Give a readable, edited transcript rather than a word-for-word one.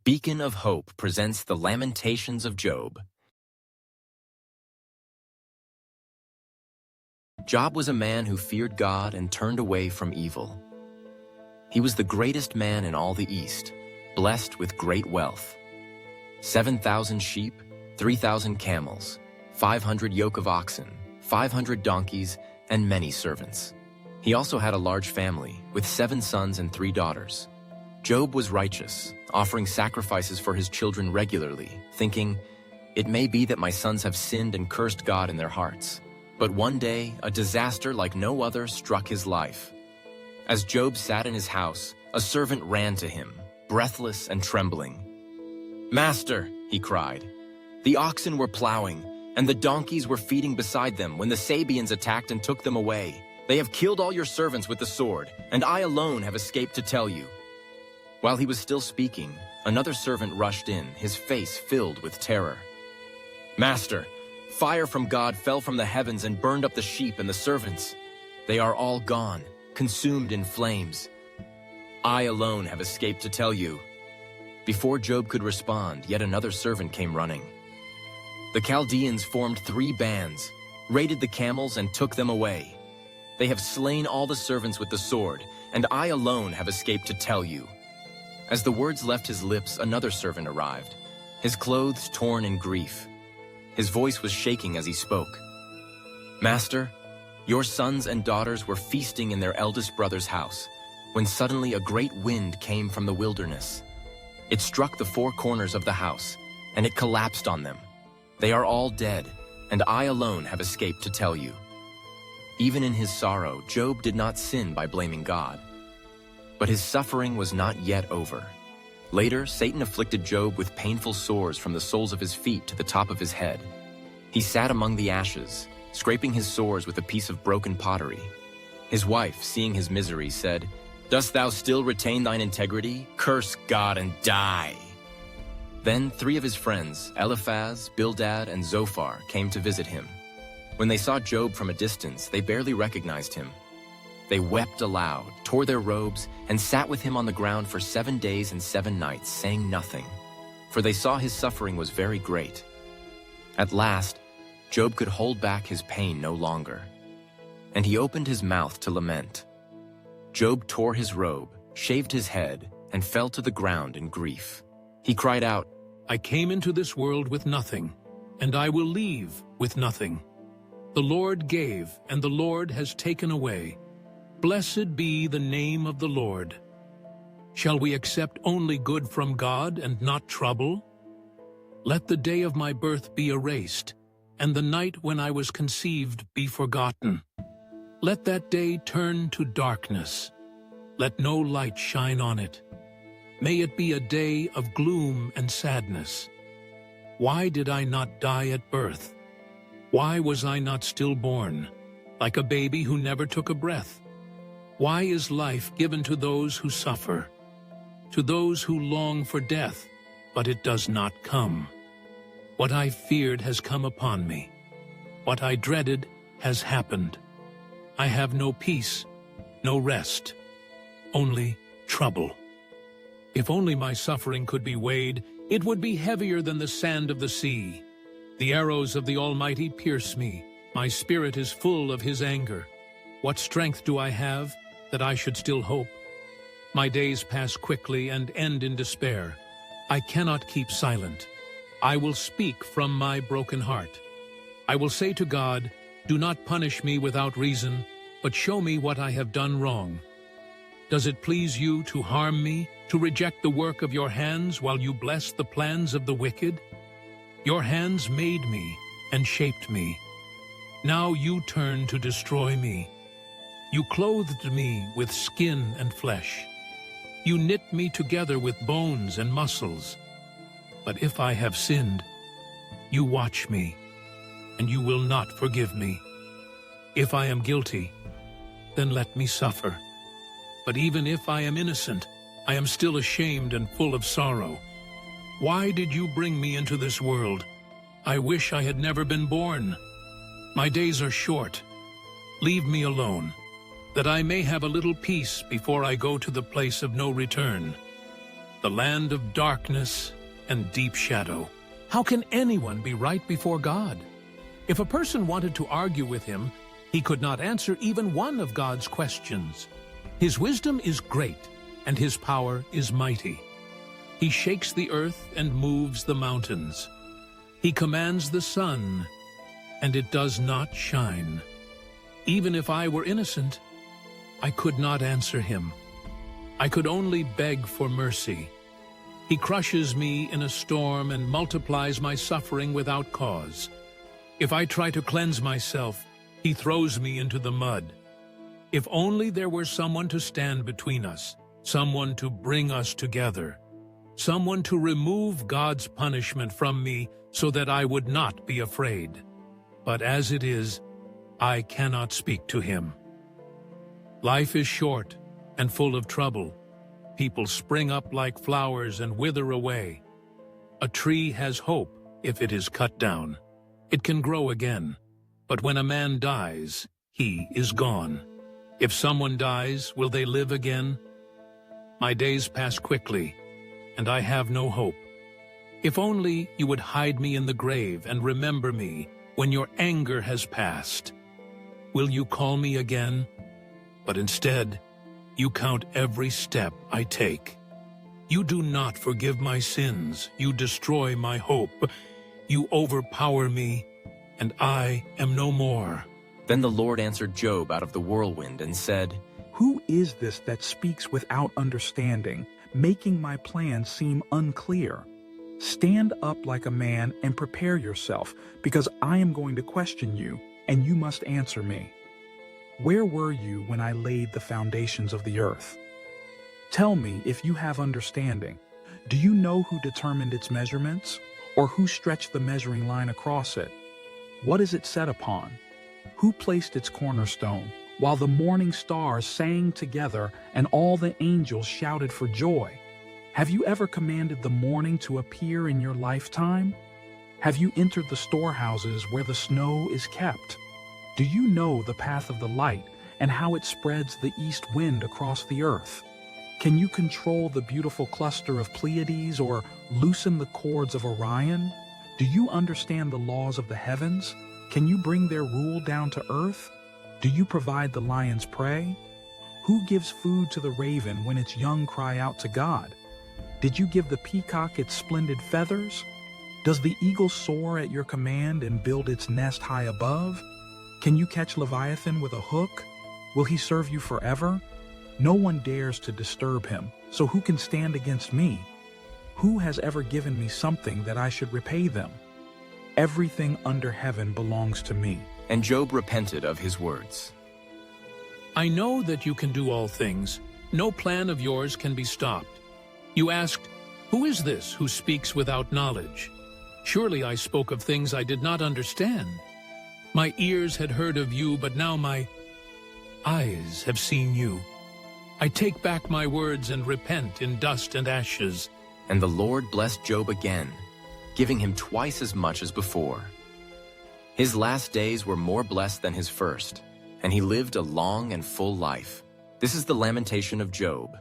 Beacon of Hope presents the Lamentations of Job. Job was a man who feared God and turned away from evil. He was the greatest man in all the East, blessed with great wealth. 7,000 sheep, 3,000 camels, 500 yoke of oxen, 500 donkeys, and many servants. He also had a large family, with 7 sons and 3 daughters. Job was righteous, offering sacrifices for his children regularly, thinking, "It may be that my sons have sinned and cursed God in their hearts." But one day, a disaster like no other struck his life. As Job sat in his house, a servant ran to him, breathless and trembling. "Master," he cried, "the oxen were plowing, and the donkeys were feeding beside them when the Sabeans attacked and took them away. They have killed all your servants with the sword, and I alone have escaped to tell you." While he was still speaking, another servant rushed in, his face filled with terror. "Master, fire from God fell from the heavens and burned up the sheep and the servants. They are all gone, consumed in flames. I alone have escaped to tell you." Before Job could respond, yet another servant came running. "The Chaldeans formed 3 bands, raided the camels and took them away. They have slain all the servants with the sword, and I alone have escaped to tell you." As the words left his lips, another servant arrived, his clothes torn in grief. His voice was shaking as he spoke. "Master, your sons and daughters were feasting in their eldest brother's house, when suddenly a great wind came from the wilderness. It struck the 4 corners of the house, and it collapsed on them. They are all dead, and I alone have escaped to tell you." Even in his sorrow, Job did not sin by blaming God. But his suffering was not yet over. Later, Satan afflicted Job with painful sores from the soles of his feet to the top of his head. He sat among the ashes, scraping his sores with a piece of broken pottery. His wife, seeing his misery, said, "Dost thou still retain thine integrity? Curse God and die." Then 3 of his friends, Eliphaz, Bildad, and Zophar, came to visit him. When they saw Job from a distance, they barely recognized him. They wept aloud, tore their robes, and sat with him on the ground for 7 days and 7 nights, saying nothing, for they saw his suffering was very great. At last, Job could hold back his pain no longer, and he opened his mouth to lament. Job tore his robe, shaved his head, and fell to the ground in grief. He cried out, "I came into this world with nothing, and I will leave with nothing. The Lord gave, and the Lord has taken away. Blessed be the name of the Lord. Shall we accept only good from God and not trouble? Let the day of my birth be erased, and the night when I was conceived be forgotten. Let that day turn to darkness. Let no light shine on it. May it be a day of gloom and sadness. Why did I not die at birth? Why was I not stillborn, like a baby who never took a breath? Why is life given to those who suffer, to those who long for death, but it does not come? What I feared has come upon me. What I dreaded has happened. I have no peace, no rest, only trouble. If only my suffering could be weighed, it would be heavier than the sand of the sea. The arrows of the Almighty pierce me. My spirit is full of his anger. What strength do I have that I should still hope? My days pass quickly and end in despair. I cannot keep silent. I will speak from my broken heart. I will say to God, "Do not punish me without reason, but show me what I have done wrong. Does it please you to harm me, to reject the work of your hands while you bless the plans of the wicked? Your hands made me and shaped me. Now you turn to destroy me. You clothed me with skin and flesh. You knit me together with bones and muscles. But if I have sinned, you watch me, and you will not forgive me. If I am guilty, then let me suffer. But even if I am innocent, I am still ashamed and full of sorrow. Why did you bring me into this world? I wish I had never been born. My days are short. Leave me alone, that I may have a little peace before I go to the place of no return. the land of darkness and deep shadow. How can anyone be right before God? If a person wanted to argue with him, he could not answer even one of God's questions. His wisdom is great, and his power is mighty. He shakes the earth and moves the mountains. He commands the sun, and it does not shine. Even if I were innocent, I could not answer him. I could only beg for mercy. He crushes me in a storm and multiplies my suffering without cause. If I try to cleanse myself, he throws me into the mud. If only there were someone to stand between us, someone to bring us together, someone to remove God's punishment from me so that I would not be afraid. But as it is, I cannot speak to him. Life is short and full of trouble. People spring up like flowers and wither away. A tree has hope if it is cut down. It can grow again. But when a man dies, he is gone. If someone dies, will they live again? My days pass quickly, and I have no hope. If only you would hide me in the grave and remember me when your anger has passed. Will you call me again? But instead, you count every step I take. You do not forgive my sins. You destroy my hope. You overpower me, and I am no more. Then the Lord answered Job out of the whirlwind and said, Who is this that speaks without understanding, making my plans seem unclear? Stand up like a man and prepare yourself, because I am going to question you, and you must answer me. Where were you when I laid the foundations of the earth? Tell me if you have understanding. Do you know who determined its measurements, or who stretched the measuring line across it? What is it set upon? Who placed its cornerstone, while the morning stars sang together and all the angels shouted for joy? Have you ever commanded the morning to appear in your lifetime? Have you entered the storehouses where the snow is kept? Do you know the path of the light and how it spreads the east wind across the earth? Can you control the beautiful cluster of Pleiades or loosen the cords of Orion? Do you understand the laws of the heavens? Can you bring their rule down to earth? Do you provide the lion's prey? Who gives food to the raven when its young cry out to God? Did you give the peacock its splendid feathers? Does the eagle soar at your command and build its nest high above? Can you catch Leviathan with a hook? Will he serve you forever? No one dares to disturb him, so who can stand against me? Who has ever given me something that I should repay them? Everything under heaven belongs to me. And Job repented of his words. I know that you can do all things. No plan of yours can be stopped. You asked, Who is this who speaks without knowledge? Surely I spoke of things I did not understand. My ears had heard of you, but now my eyes have seen you. I take back my words and repent in dust and ashes. And the Lord blessed Job again, giving him twice as much as before. His last days were more blessed than his first, and he lived a long and full life. This is the lamentation of Job.